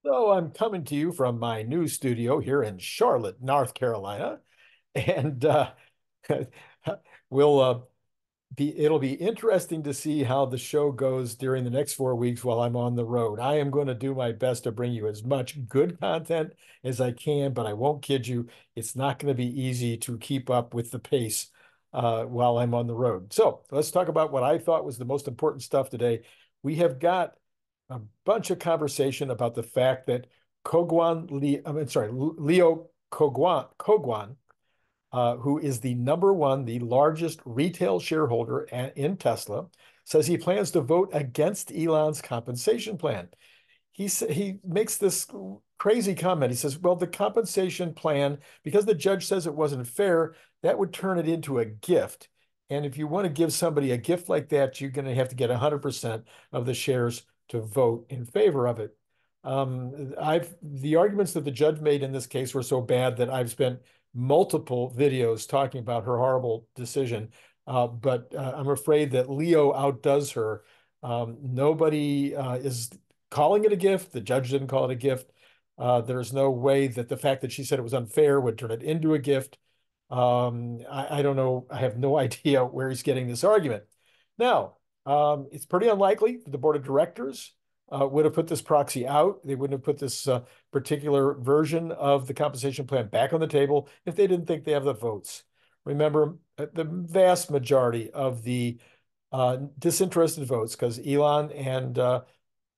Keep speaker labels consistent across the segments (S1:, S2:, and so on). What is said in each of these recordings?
S1: So I'm coming to you from my new studio here in Charlotte, North Carolina, and we'll it'll be interesting to see how the show goes during the next 4 weeks while I'm on the road. I am going to do my best to bring you as much good content as I can, but I won't kid you, it's not going to be easy to keep up with the pace while I'm on the road. So let's talk about what I thought was the most important stuff today. We have got a bunch of conversation about the fact that Leo Kogwan, who is the number one, the largest retail shareholder in Tesla, says he plans to vote against Elon's compensation plan. He makes this crazy comment. He says, well, the compensation plan, because the judge says it wasn't fair, that would turn it into a gift. And if you want to give somebody a gift like that, you're going to have to get 100% of the shares to vote in favor of it. The arguments that the judge made in this case were so bad that I've spent multiple videos talking about her horrible decision. But I'm afraid that Leo outdoes her. Nobody is calling it a gift. The judge didn't call it a gift. There's no way that the fact that she said it was unfair would turn it into a gift. I don't know. I have no idea where he's getting this argument. Now, it's pretty unlikely that the board of directors would have put this proxy out. They wouldn't have put this particular version of the compensation plan back on the table if they didn't think they have the votes. Remember, the vast majority of the disinterested votes, because Elon and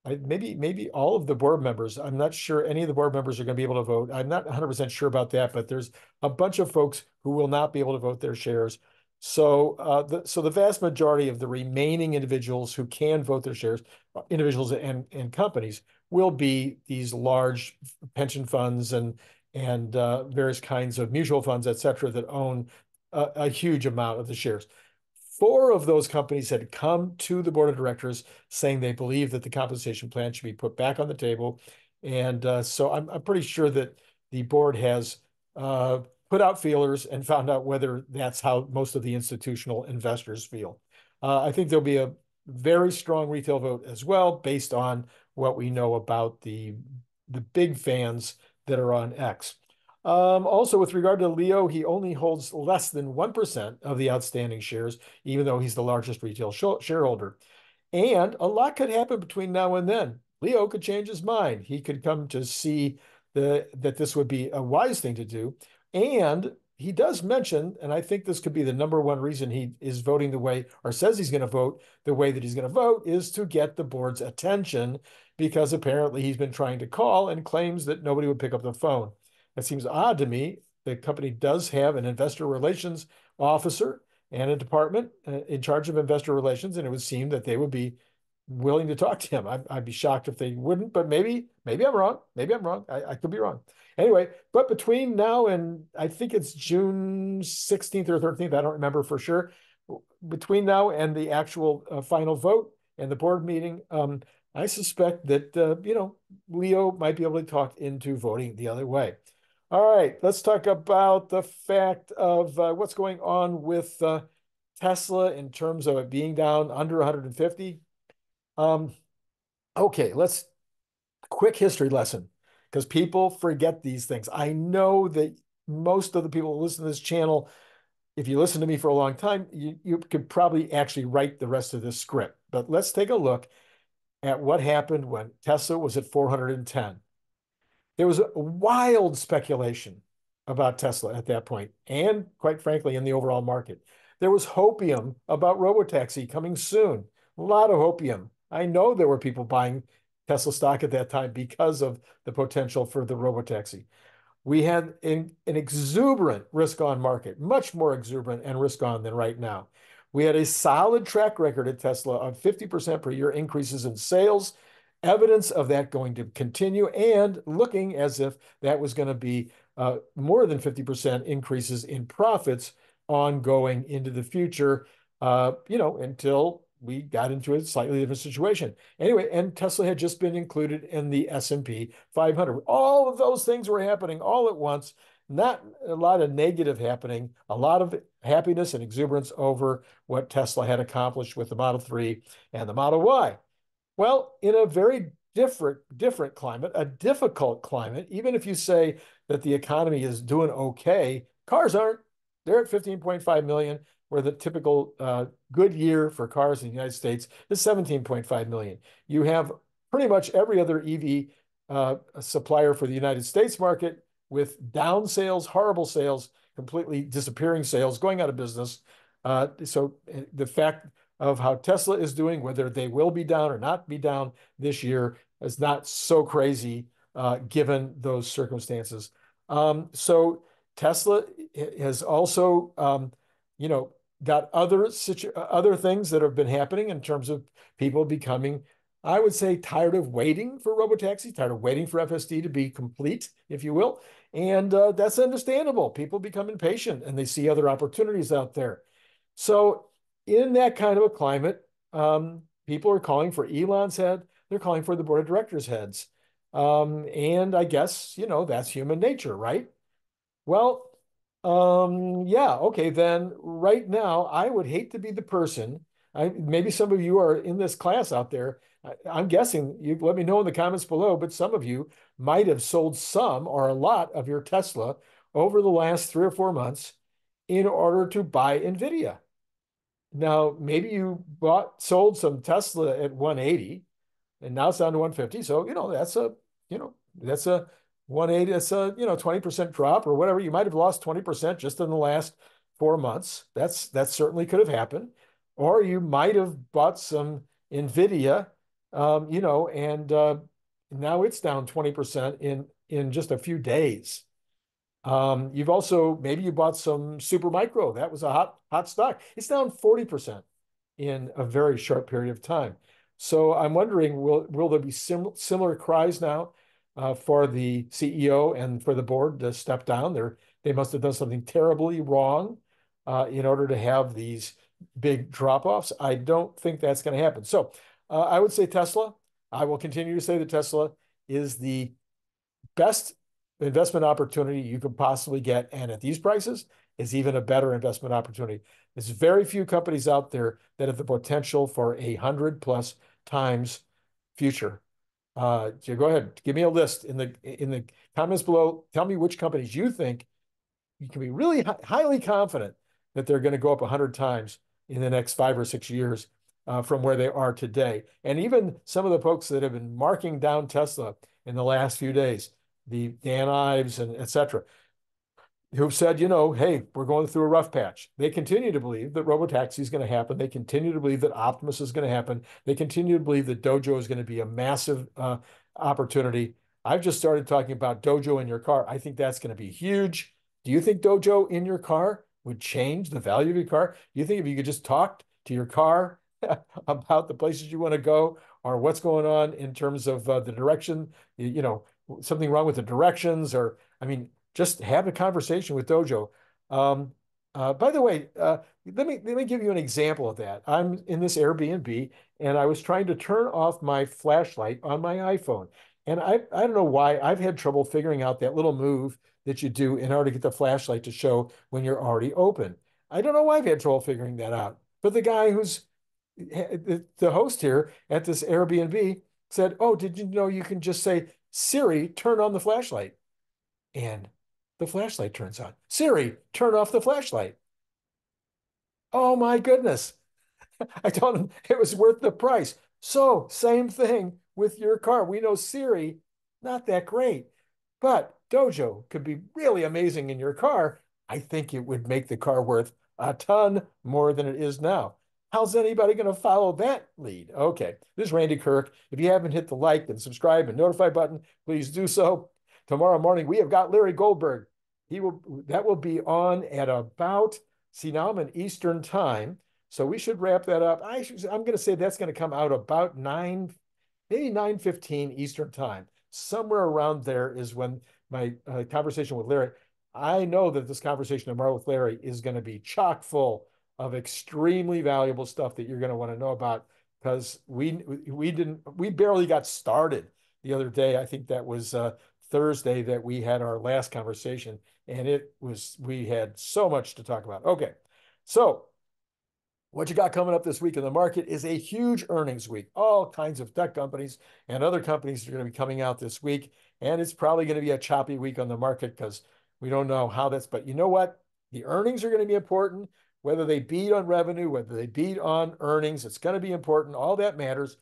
S1: maybe all of the board members, I'm not sure any of the board members are going to be able to vote. I'm not 100% sure about that, but there's a bunch of folks who will not be able to vote their shares. So the vast majority of the remaining individuals who can vote their shares, individuals and companies, will be these large pension funds and various kinds of mutual funds, et cetera, that own a huge amount of the shares. Four of those companies had come to the board of directors saying they believe that the compensation plan should be put back on the table. And so I'm pretty sure that the board has put out feelers and found out whether that's how most of the institutional investors feel. I think there'll be a very strong retail vote as well, based on what we know about the big fans that are on X. Also, with regard to Leo, he only holds less than 1% of the outstanding shares, even though he's the largest retail shareholder. And a lot could happen between now and then. Leo could change his mind. He could come to see that this would be a wise thing to do. And he does mention, and I think this could be the number one reason he is voting the way, or says he's going to vote the way that he's going to vote, is to get the board's attention, because apparently he's been trying to call and claims that nobody would pick up the phone. That seems odd to me. The company does have an investor relations officer and a department in charge of investor relations, and it would seem that they would be willing to talk to him. I'd be shocked if they wouldn't, but maybe I'm wrong. Maybe I'm wrong. I could be wrong. Anyway, but between now and I think it's June 16th or 13th, I don't remember for sure. Between now and the actual final vote and the board meeting, I suspect that Leo might be able to talk into voting the other way. All right, let's talk about the fact of what's going on with Tesla in terms of it being down under 150. Okay, let's quick history lesson, because people forget these things. I know that most of the people who listen to this channel, if you listen to me for a long time, you could probably actually write the rest of this script. But let's take a look at what happened when Tesla was at 410. There was a wild speculation about Tesla at that point, and quite frankly, in the overall market. There was hopium about robotaxi coming soon. A lot of hopium. I know there were people buying Tesla stock at that time because of the potential for the robotaxi. We had an exuberant risk-on market, much more exuberant and risk-on than right now. We had a solid track record at Tesla of 50% per year increases in sales, evidence of that going to continue, and looking as if that was going to be more than 50% increases in profits ongoing into the future, until we got into a slightly different situation. Anyway, and Tesla had just been included in the S&P 500. All of those things were happening all at once. Not a lot of negative happening, a lot of happiness and exuberance over what Tesla had accomplished with the Model 3 and the Model Y. Well, in a very different climate, a difficult climate. Even if you say that the economy is doing okay, cars aren't. They're at 15.5 million, where the typical good year for cars in the United States is 17.5 million. You have pretty much every other EV supplier for the United States market with down sales, horrible sales, completely disappearing sales, going out of business. So the fact of how Tesla is doing, whether they will be down or not be down this year, is not so crazy given those circumstances. So Tesla has also, got other things that have been happening in terms of people becoming, I would say, tired of waiting for robotaxi, tired of waiting for FSD to be complete, if you will. And that's understandable. People become impatient and they see other opportunities out there. So in that kind of a climate, people are calling for Elon's head. They're calling for the board of directors' heads. And I guess, that's human nature, right? Well, yeah, okay, then right now, I would hate to be the person. Maybe some of you are in this class out there. I'm guessing you let me know in the comments below, but some of you might have sold some or a lot of your Tesla over the last 3 or 4 months in order to buy Nvidia. Now, maybe you sold some Tesla at 180 and now it's down to 150. So, that's a 180, that's a, 20% drop or whatever. You might have lost 20% just in the last 4 months. That certainly could have happened. Or you might have bought some Nvidia, and now it's down 20% in just a few days. You've also maybe you bought some Supermicro. That was a hot stock. It's down 40% in a very short period of time. So I'm wondering, will there be similar cries now for the CEO and for the board to step down? They must have done something terribly wrong in order to have these big drop-offs. I don't think that's going to happen. So I would say Tesla. I will continue to say that Tesla is the best investment opportunity you could possibly get. And at these prices, is even a better investment opportunity. There's very few companies out there that have the potential for 100+ times future. So go ahead, give me a list in the comments below. Tell me which companies you think you can be really highly confident that they're going to go up 100 times in the next 5 or 6 years from where they are today. And even some of the folks that have been marking down Tesla in the last few days, the Dan Ives and et cetera, who've said, hey, we're going through a rough patch. They continue to believe that robotaxi is going to happen. They continue to believe that Optimus is going to happen. They continue to believe that Dojo is going to be a massive opportunity. I've just started talking about Dojo in your car. I think that's going to be huge. Do you think Dojo in your car would change the value of your car? Do you think if you could just talk to your car about the places you want to go or what's going on in terms of the direction, something wrong with the directions, or, I mean, just have a conversation with Dojo. By the way, let me give you an example of that. I'm in this Airbnb and I was trying to turn off my flashlight on my iPhone. And I don't know why I've had trouble figuring out that little move that you do in order to get the flashlight to show when you're already open. I don't know why I've had trouble figuring that out. But the guy who's the host here at this Airbnb said, "Oh, did you know you can just say, Siri, turn on the flashlight?" And the flashlight turns on. Siri, turn off the flashlight. Oh my goodness. I told him it was worth the price. So, same thing with your car. We know Siri, not that great, but Dojo could be really amazing in your car. I think it would make the car worth a ton more than it is now. How's anybody going to follow that lead? Okay, this is Randy Kirk. If you haven't hit the like and subscribe and notify button, please do so. Tomorrow morning, we have got Larry Goldberg. That will be on at about, see, now I'm in Eastern time, so we should wrap that up. I'm going to say that's going to come out about 9:15 Eastern time. Somewhere around there is when my conversation with Larry. I know that this conversation tomorrow with Larry is going to be chock full of extremely valuable stuff that you're going to want to know about, because we barely got started the other day. I think that was Thursday that we had our last conversation, and we had so much to talk about. Okay, so What you got coming up this week in the market is a huge earnings week. All kinds of tech companies and other companies are going to be coming out this week. And it's probably going to be a choppy week on the market because we don't know how that's, but you know what? The earnings are going to be important, whether they beat on revenue, whether they beat on earnings, it's going to be important. All that matters.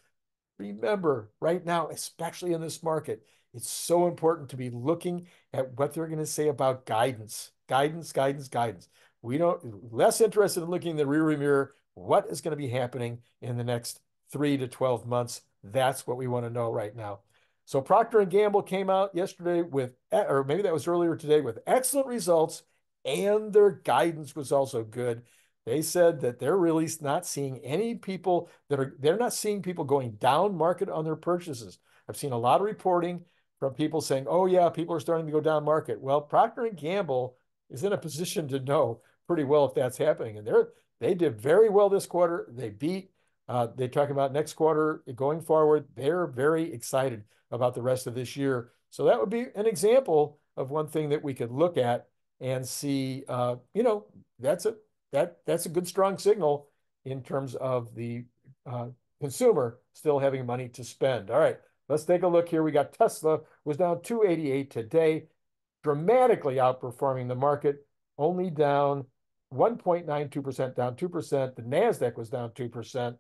S1: Remember, right now, especially in this market, it's so important to be looking at what they're going to say about guidance. Guidance, guidance, guidance. We don't less interested in looking in the rearview mirror. What is going to be happening in the next 3 to 12 months? That's what we want to know right now. So Procter and Gamble came out yesterday with, or maybe that was earlier today, with excellent results, and their guidance was also good. They said that they're really not seeing any people they're not seeing people going down market on their purchases. I've seen a lot of reporting from people saying, oh yeah, people are starting to go down market. Well, Procter and Gamble is in a position to know pretty well if that's happening. And they did very well this quarter. They beat, they talk about next quarter going forward. They're very excited about the rest of this year. So that would be an example of one thing that we could look at and see, that's a good strong signal in terms of the consumer still having money to spend. All right, let's take a look here. We got Tesla was down 288 today, dramatically outperforming the market, only down 1.92%, down 2%. The NASDAQ was down 2%.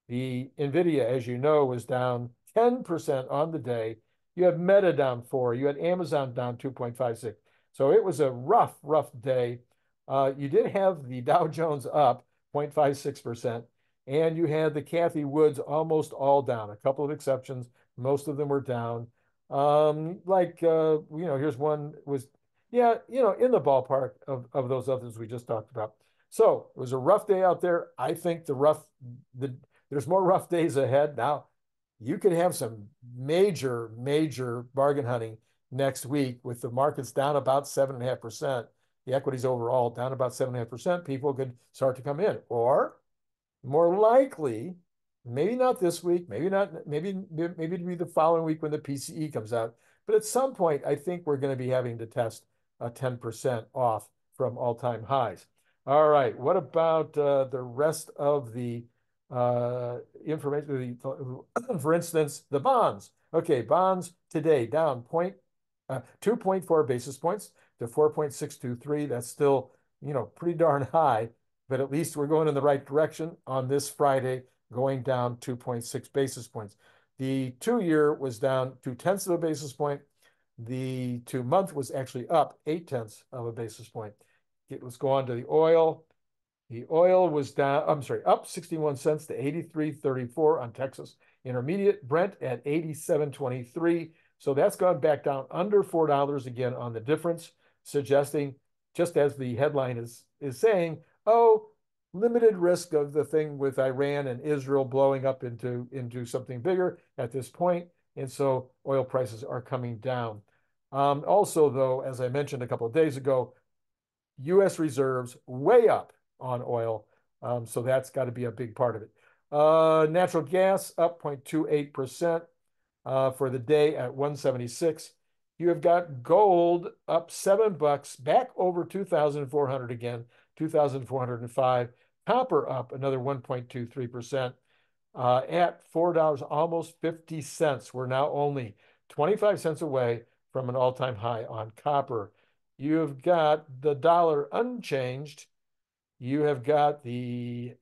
S1: The Nvidia, as you know, was down 10% on the day. You had Meta down 4. You had Amazon down 2.56. So it was a rough, rough day. You did have the Dow Jones up 0.56%, and you had the Cathie Woods almost all down. A couple of exceptions. Most of them were down. Here's one was, yeah, in the ballpark of those others we just talked about. So it was a rough day out there. I think there's more rough days ahead. Now, you could have some major, major bargain hunting next week with the markets down about 7.5%. The equities overall down about 7.5%. People could start to come in. Or more likely, maybe not this week, maybe it'll be the following week when the PCE comes out. But at some point, I think we're going to be having to test a 10% off from all-time highs. All right, what about the rest of the information? For instance, the bonds. Okay, bonds today down 2.4 basis points to 4.623. That's still, pretty darn high, but at least we're going in the right direction on this Friday, going down 2.6 basis points. The 2-year was down 0.2 of a basis point. The 2-month was actually up 0.8 of a basis point. Let's go on to the oil. The oil was up 61 cents to 83.34 on Texas Intermediate. Brent at 87.23. So that's gone back down under $4 again on the difference, suggesting, just as the headline is saying, oh, limited risk of the thing with Iran and Israel blowing up into something bigger at this point. And so oil prices are coming down. Also, though, as I mentioned a couple of days ago, U.S. reserves way up on oil. So that's got to be a big part of it. Natural gas up 0.28% for the day at 176. You have got gold up $7, back over 2,400 again, 2,405. Copper up another 1.23%. At $4, almost 50 cents. We're now only 25 cents away from an all-time high on copper. You've got the dollar unchanged. You have got the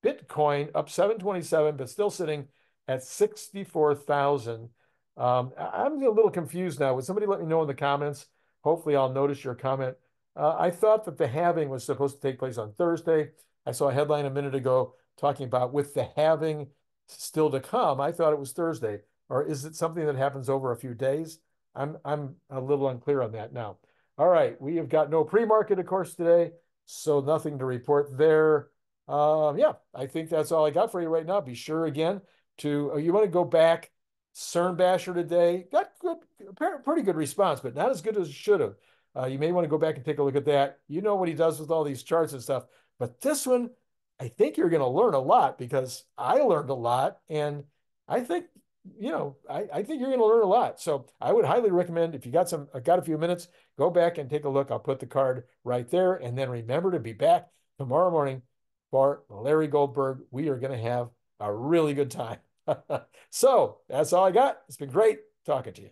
S1: Bitcoin up 727, but still sitting at 64,000. I'm a little confused now. Would somebody let me know in the comments? Hopefully I'll notice your comment. I thought that the halving was supposed to take place on Thursday. I saw a headline a minute ago talking about with the halving still to come. I thought it was Thursday. Or is it something that happens over a few days? I'm a little unclear on that now. All right, we have got no pre-market, of course, today, so nothing to report there. Yeah, I think that's all I got for you right now. Be sure again to, you want to go back, Cern Basher today, got pretty good response, but not as good as it should have. You may want to go back and take a look at that. You know what he does with all these charts and stuff, but this one, I think you're going to learn a lot because I learned a lot, and I think I think you're going to learn a lot. So I would highly recommend, if you got a few minutes, go back and take a look. I'll put the card right there. And then remember to be back tomorrow morning for Larry Goldberg. We are going to have a really good time. So that's all I got. It's been great talking to you.